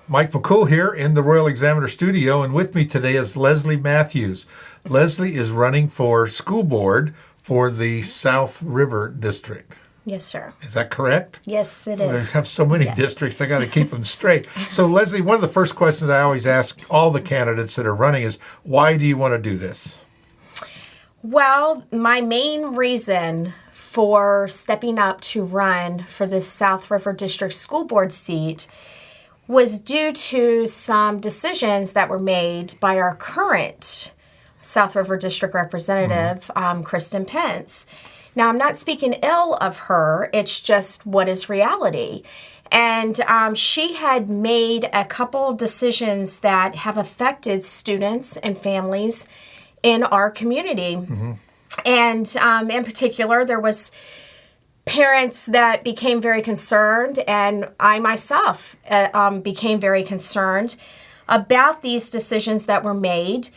Mike McCool here in the Royal Examiner studio, and with me today is Leslie Mathews. Leslie is running for school board for the South River District. Yes, sir. Is that correct? Yes, it Well, is. they have so many districts, I got to keep them straight. So, Leslie, one of the first questions I always ask all the candidates that are running is, why do you want to do this? Well, my main reason for stepping up to run for the South River District School Board seat was due to some decisions that were made by our current South River District Representative, Kristen Pence. Now, I'm not speaking ill of her. It's just what is reality. And she had made a couple decisions that have affected students and families in our community. And in particular, there was parents that became very concerned, and I myself became very concerned about these decisions that were made.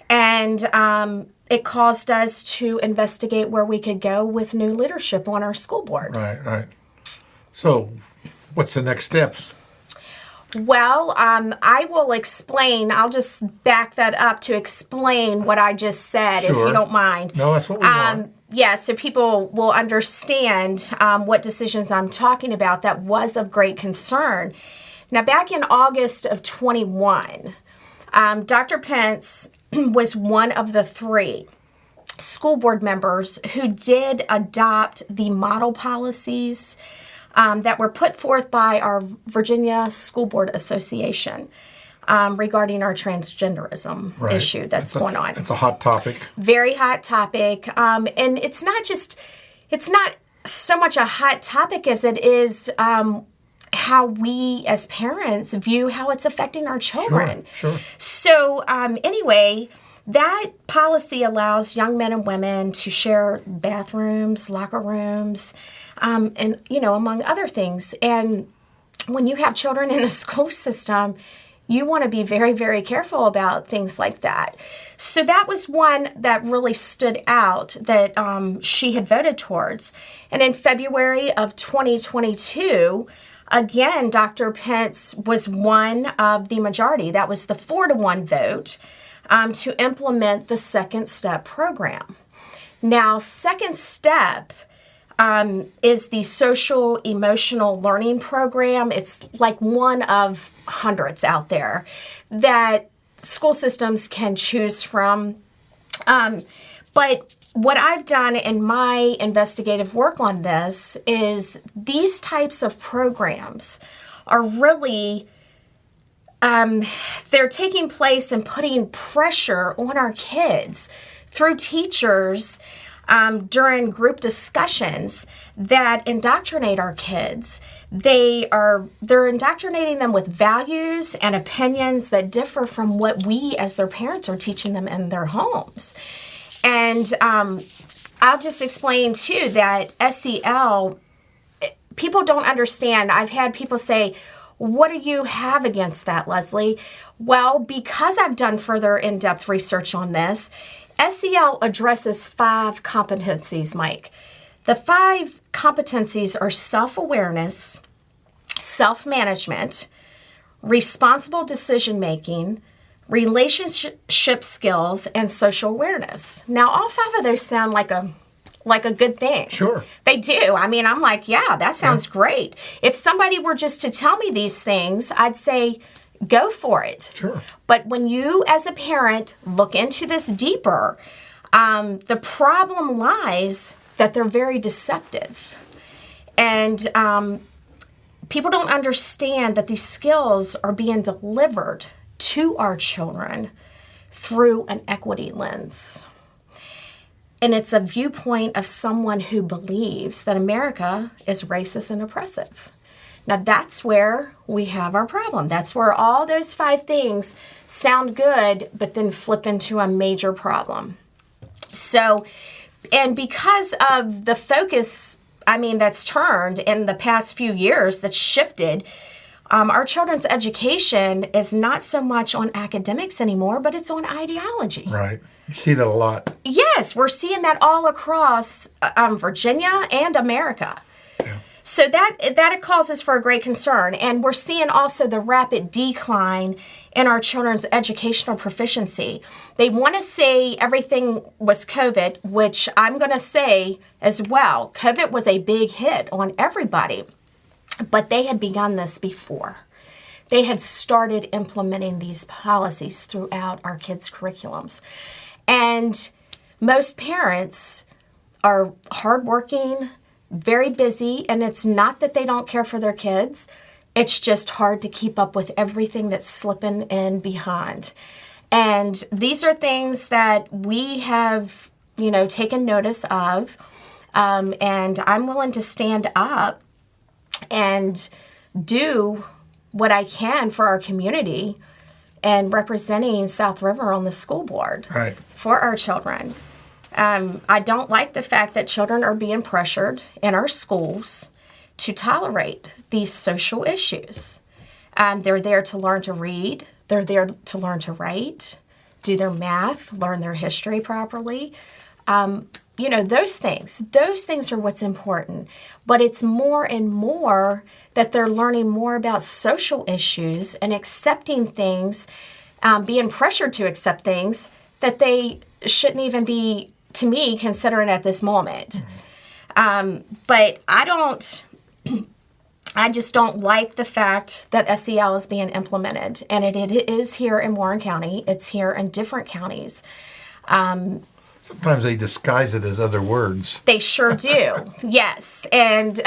And it caused us to investigate where we could go with new leadership on our school board. Right. So, what's the next steps? Well, I will explain. I'll just back that up to explain what I just said, if you don't mind. No, that's what we want. Yeah, so people will understand what decisions I'm talking about that was of great concern. Now, back in August of 21, Dr. Pence was one of the 3 school board members who did adopt the model policies that were put forth by our Virginia School Board Association regarding our transgenderism issue that's going on. It's a hot topic. Very hot topic. And it's not so much a hot topic as it is how we as parents view how it's affecting our children. Sure. So anyway, that policy allows young men and women to share bathrooms, locker rooms, and, among other things. And when you have children in the school system, you want to be very, very careful about things like that. So that was one that really stood out that she had voted towards. And in February of 2022, again, Dr. Pence was one of the majority. That was the 4-1 vote to implement the Second Step program. Now, Second Step is the social emotional learning program. It's like one of hundreds out there that school systems can choose from. But what I've done in my investigative work on this is these types of programs are really, they're taking place and putting pressure on our kids through teachers during group discussions that indoctrinate our kids. They're indoctrinating them with values and opinions that differ from what we as their parents are teaching them in their homes. And I'll just explain too that SEL, people don't understand. I've had people say, what do you have against that, Leslie? Well, because I've done further in-depth research on this, SEL addresses 5 competencies, Mike. The 5 competencies are self-awareness, self-management, responsible decision-making, relationship skills, and social awareness. Now, all 5 of those sound like a good thing. Sure. They do. I mean, I'm like, yeah, that sounds great. If somebody were just to tell me these things, I'd say, go for it. Sure. But when you, as a parent, look into this deeper, the problem lies that they're very deceptive. And people don't understand that these skills are being delivered to our children through an equity lens. And it's a viewpoint of someone who believes that America is racist and oppressive. Now, that's where we have our problem. That's where all those 5 things sound good, but then flip into a major problem. So, and because of the focus, that's turned in the past few years, that's shifted, our children's education is not so much on academics anymore, but it's on ideology. Right. You see that a lot. Yes, we're seeing that all across Virginia and America. Yeah. So that causes for a great concern. And we're seeing also the rapid decline in our children's educational proficiency. They want to say everything was COVID, which I'm going to say as well. COVID was a big hit on everybody, but they had begun this before. They had started implementing these policies throughout our kids' curriculums. And most parents are hardworking, very busy, and it's not that they don't care for their kids. It's just hard to keep up with everything that's slipping in behind. And these are things that we have, taken notice of. And I'm willing to stand up and do what I can for our community and representing South River on the school board for our children. I don't like the fact that children are being pressured in our schools to tolerate these social issues. They're there to learn to read. They're there to learn to write, do their math, learn their history properly. Those things are what's important. But it's more and more that they're learning more about social issues and accepting things, being pressured to accept things that they shouldn't even be, to me, considering at this moment. But I just don't like the fact that SEL is being implemented. And it is here in Warren County. It's here in different counties. Sometimes they disguise it as other words. They sure do. Yes. And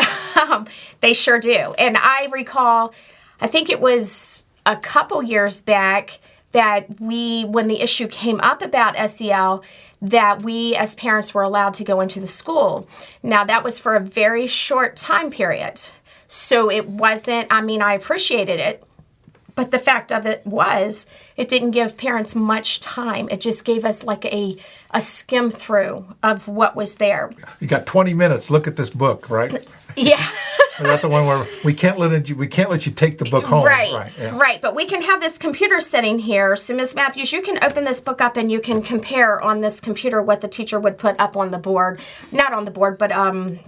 they sure do. And I recall, I think it was a couple years back that when the issue came up about SEL, that we as parents were allowed to go into the school. Now, that was for a very short time period. So it wasn't, I appreciated it. But the fact of it was, it didn't give parents much time. It just gave us like a skim through of what was there. You got 20 minutes. Look at this book, right? Yeah. Is that the one where we can't let you take the book home? Right. But we can have this computer sitting here. So, Ms. Mathews, you can open this book up and you can compare on this computer what the teacher would put up on the board. Not on the board, but on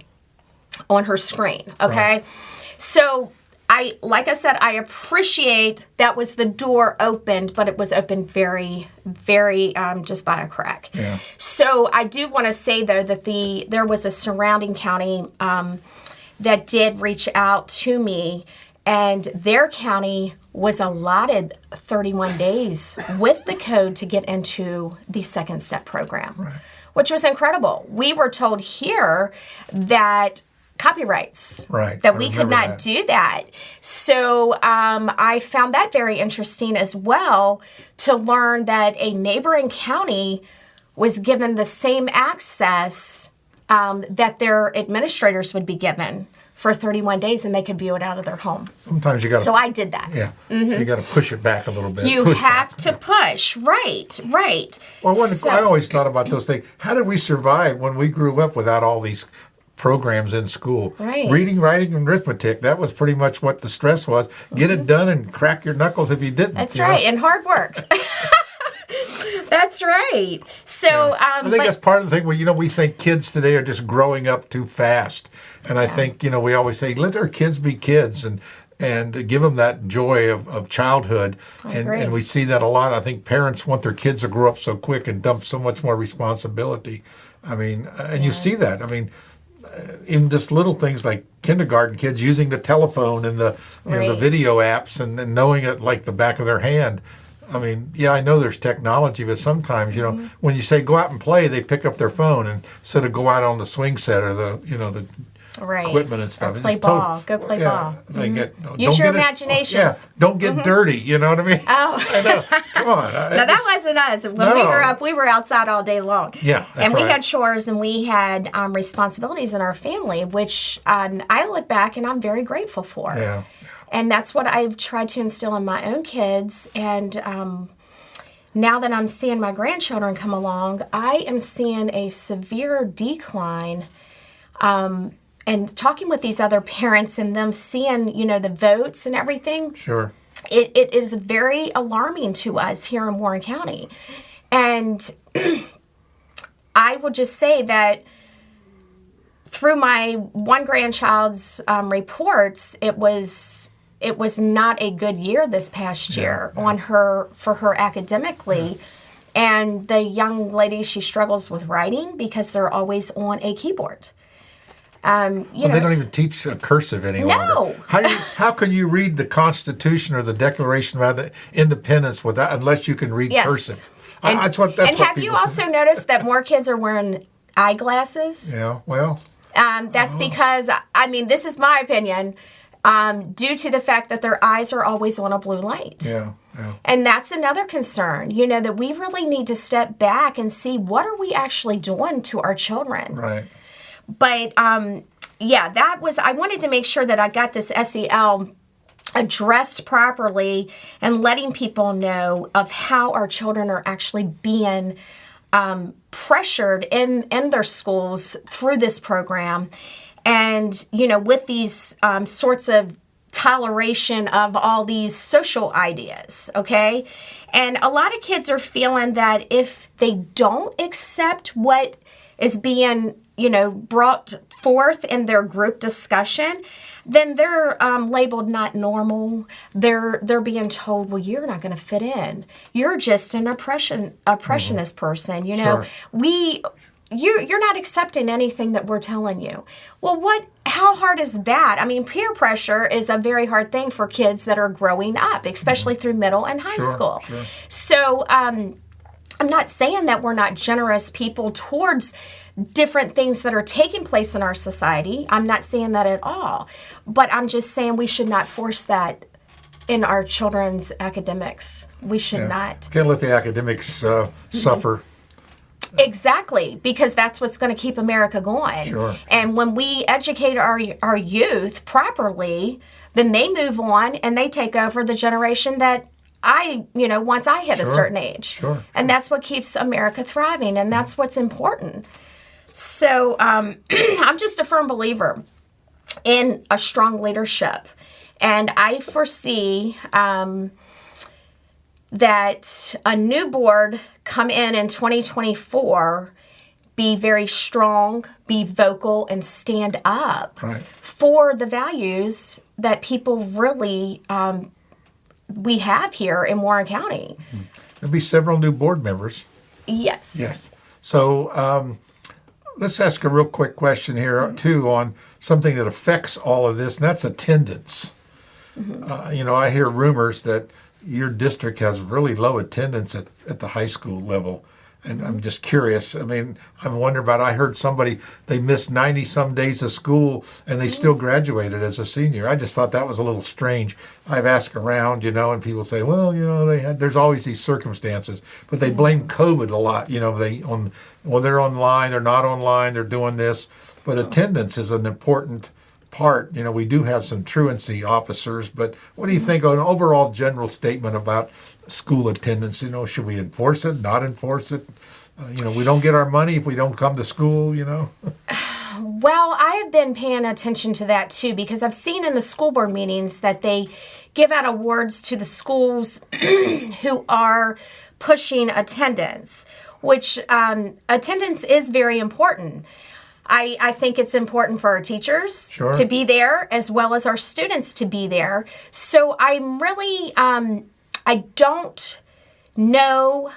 her screen. Okay. Right. So, like I said, I appreciate that was the door opened, but it was opened very, very just by a crack. Yeah. So I do want to say, though, that there was a surrounding county that did reach out to me, and their county was allotted 31 days with the code to get into the Second Step program, which was incredible. We were told here that copyrights, that we could not do that. So I found that very interesting as well, to learn that a neighboring county was given the same access that their administrators would be given for 31 days, and they could view it out of their home. Sometimes you got to... So I did that. Yeah. Mm-hmm. So you got to push it back a little bit. You have to push. Right. Well, I always thought about those things. How did we survive when we grew up without all these programs in school? Right. Reading, writing, and arithmetic. That was pretty much what the stress was. Get it done and crack your knuckles if you didn't. That's right. And hard work. That's right. So I think that's part of the thing where, we think kids today are just growing up too fast. And I think, we always say, let our kids be kids and give them that joy of childhood. And we see that a lot. I think parents want their kids to grow up so quick and dump so much more responsibility. You see that. In just little things like kindergarten kids using the telephone and the video apps and knowing it like the back of their hand. I know there's technology, but sometimes, when you say go out and play, they pick up their phone instead of go out on the swing set or the equipment and stuff. Or play ball. Go play ball. Use your imaginations. Don't get dirty. You know what I mean? Oh. I know. Come on. No, that wasn't us. When we grew up, we were outside all day long. Yeah, and we had chores and we had responsibilities in our family, which I look back and I'm very grateful for. Yeah. And that's what I've tried to instill in my own kids. And now that I'm seeing my grandchildren come along, I am seeing a severe decline. And talking with these other parents and them seeing, the votes and everything. Sure. It is very alarming to us here in Warren County. And I will just say that through my one grandchild's reports, it was not a good year this past year for her academically. And the young lady, she struggles with writing because they're always on a keyboard. They don't even teach cursive any longer. No. How can you read the Constitution or the Declaration of Independence unless you can read cursive? And, that's what have you also noticed that more kids are wearing eyeglasses? Yeah, well. That's because, this is my opinion, due to the fact that their eyes are always on a blue light. Yeah. And that's another concern, that we really need to step back and see what are we actually doing to our children. Right. But, I wanted to make sure that I got this SEL addressed properly and letting people know of how our children are actually being pressured in their schools through this program. And, with these sorts of toleration of all these social ideas, okay? And a lot of kids are feeling that if they don't accept what is being, brought forth in their group discussion, then they're labeled not normal. They're being told, well, you're not going to fit in. You're just an oppressionist person. Sure. You're not accepting anything that we're telling you. Well, how hard is that? Peer pressure is a very hard thing for kids that are growing up, especially through middle and high school. Sure. So I'm not saying that we're not generous people towards different things that are taking place in our society. I'm not saying that at all. But I'm just saying we should not force that in our children's academics. We should not. Can't let the academics suffer. Exactly, because that's what's going to keep America going. Sure. And when we educate our youth properly, then they move on and they take over the generation that once I hit a certain age. Sure. And that's what keeps America thriving, and that's what's important. So I'm just a firm believer in a strong leadership. And I foresee that a new board come in 2024, be very strong, be vocal, and stand up for the values that people really we have here in Warren County. There'll be several new board members. Yes. So let's ask a real quick question here, too, on something that affects all of this, and that's attendance. I hear rumors that your district has really low attendance at the high school level. And I'm just curious. I'm wondering about, I heard they missed 90-some days of school and they still graduated as a senior. I just thought that was a little strange. I've asked around, and people say, well, there's always these circumstances. But they blame COVID a lot. They're online, they're not online, they're doing this. But attendance is an important part. We do have some truancy officers, but what do you think on an overall general statement about school attendance? Should we enforce it, not enforce it? We don't get our money if we don't come to school, Well, I have been paying attention to that too, because I've seen in the school board meetings that they give out awards to the schools who are pushing attendance, which attendance is very important. I think it's important for our teachers to be there as well as our students to be there. So I'm really, I don't know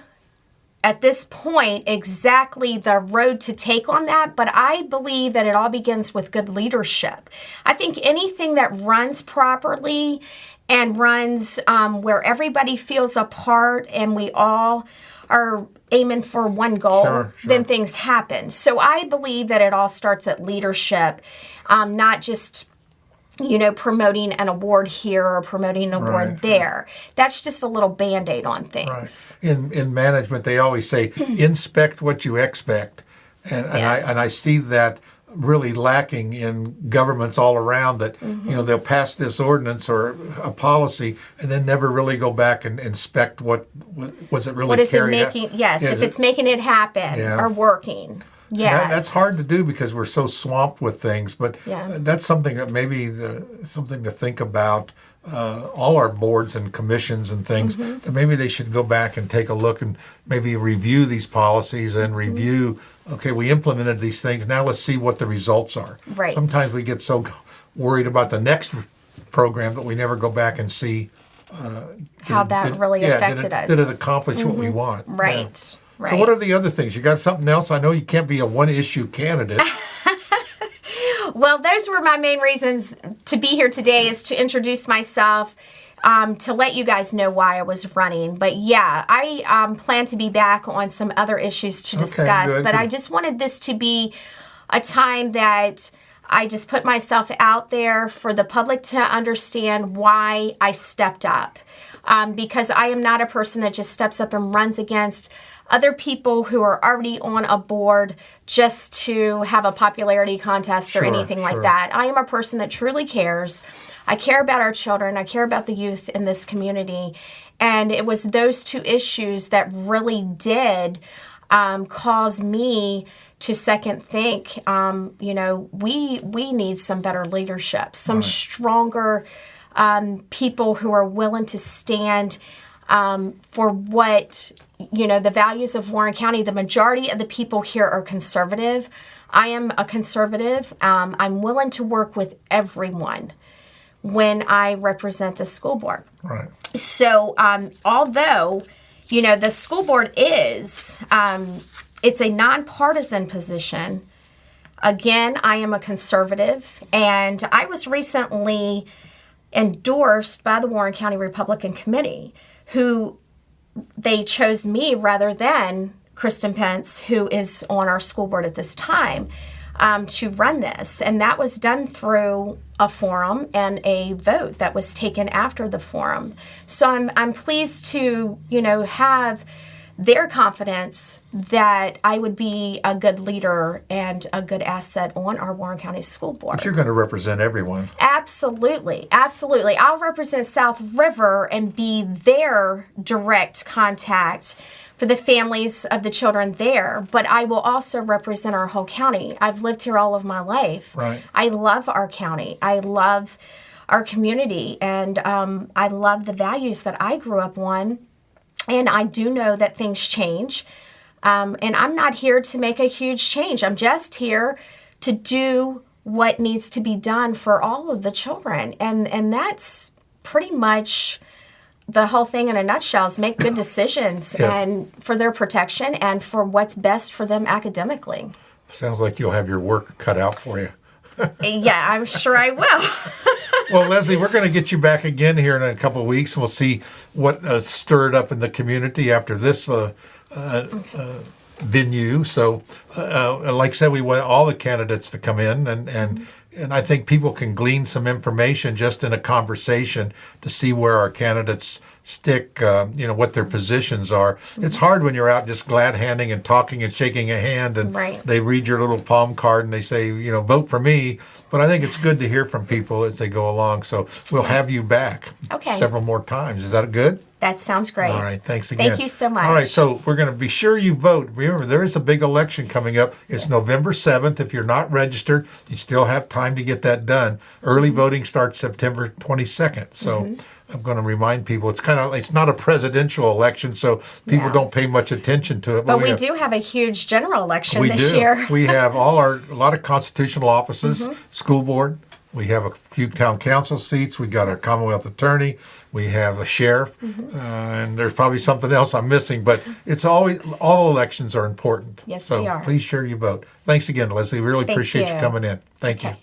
at this point exactly the road to take on that, but I believe that it all begins with good leadership. I think anything that runs properly and runs where everybody feels a part and we all are aiming for one goal, then things happen. So I believe that it all starts at leadership, not just, promoting an award here or promoting an award there. That's just a little Band-Aid on things. In management, they always say, inspect what you expect. And I see that really lacking in governments all around, that they'll pass this ordinance or a policy and then never really go back and inspect what was it really what is carried it making out? if it's making it happen or working. Yes. That's hard to do because we're so swamped with things, but that's something that maybe something to think about. All our boards and commissions and things, that maybe they should go back and take a look and maybe review these policies and review, okay, we implemented these things, now let's see what the results are. Right. Sometimes we get so worried about the next program that we never go back and see how that really affected us. Did it accomplish what we want? Right. Right. So what are the other things? You got something else? I know you can't be a one-issue candidate. Well, those were my main reasons to be here today, is to introduce myself, to let you guys know why I was running. But yeah, I plan to be back on some other issues to discuss. Good. But I just wanted this to be a time that I just put myself out there for the public to understand why I stepped up. Because I am not a person that just steps up and runs against other people who are already on a board just to have a popularity contest or anything like that. I am a person that truly cares. I care about our children. I care about the youth in this community. And it was those two issues that really did cause me to second think, we need some better leadership, some stronger people who are willing to stand for what, the values of Warren County. The majority of the people here are conservative. I am a conservative. I'm willing to work with everyone when I represent the school board. Right. So although, the school board is, it's a nonpartisan position. Again, I am a conservative, and I was recently endorsed by the Warren County Republican Committee, who they chose me rather than Kristen Pence, who is on our school board at this time, to run this. And that was done through a forum and a vote that was taken after the forum. So I'm pleased to, have their confidence that I would be a good leader and a good asset on our Warren County School Board. But you're going to represent everyone. Absolutely. Absolutely. I'll represent South River and be their direct contact for the families of the children there, but I will also represent our whole county. I've lived here all of my life. Right. I love our county. I love our community, and I love the values that I grew up on. And I do know that things change. And I'm not here to make a huge change. I'm just here to do what needs to be done for all of the children. And that's pretty much the whole thing in a nutshell, is make good decisions and for their protection and for what's best for them academically. Sounds like you'll have your work cut out for you. Yeah, I'm sure I will. Well, Leslie, we're going to get you back again here in a couple of weeks. We'll see what stirred up in the community after this venue. So, like I said, we want all the candidates to come in, and I think people can glean some information just in a conversation to see where our candidates stick, what their positions are. Mm-hmm. It's hard when you're out just glad handing and talking and shaking a hand, and they read your little palm card and they say, vote for me. But I think it's good to hear from people as they go along. So we'll have you back several more times. Is that good? That sounds great. All right. Thanks again. Thank you so much. All right. So we're going to be sure you vote. Remember, there is a big election coming up. It's November 7th. If you're not registered, you still have time to get that done. Early voting starts September 22nd. So I'm going to remind people, it's not a presidential election, so people don't pay much attention to it. But we do have a huge general election this year. We have a lot of constitutional offices, school board. We have a few town council seats. We got our Commonwealth attorney. We have a sheriff, and there's probably something else I'm missing. But it's always, all elections are important. Yes, so they are. Please share your vote. Thanks again, Leslie. Really appreciate you coming in. Thank you.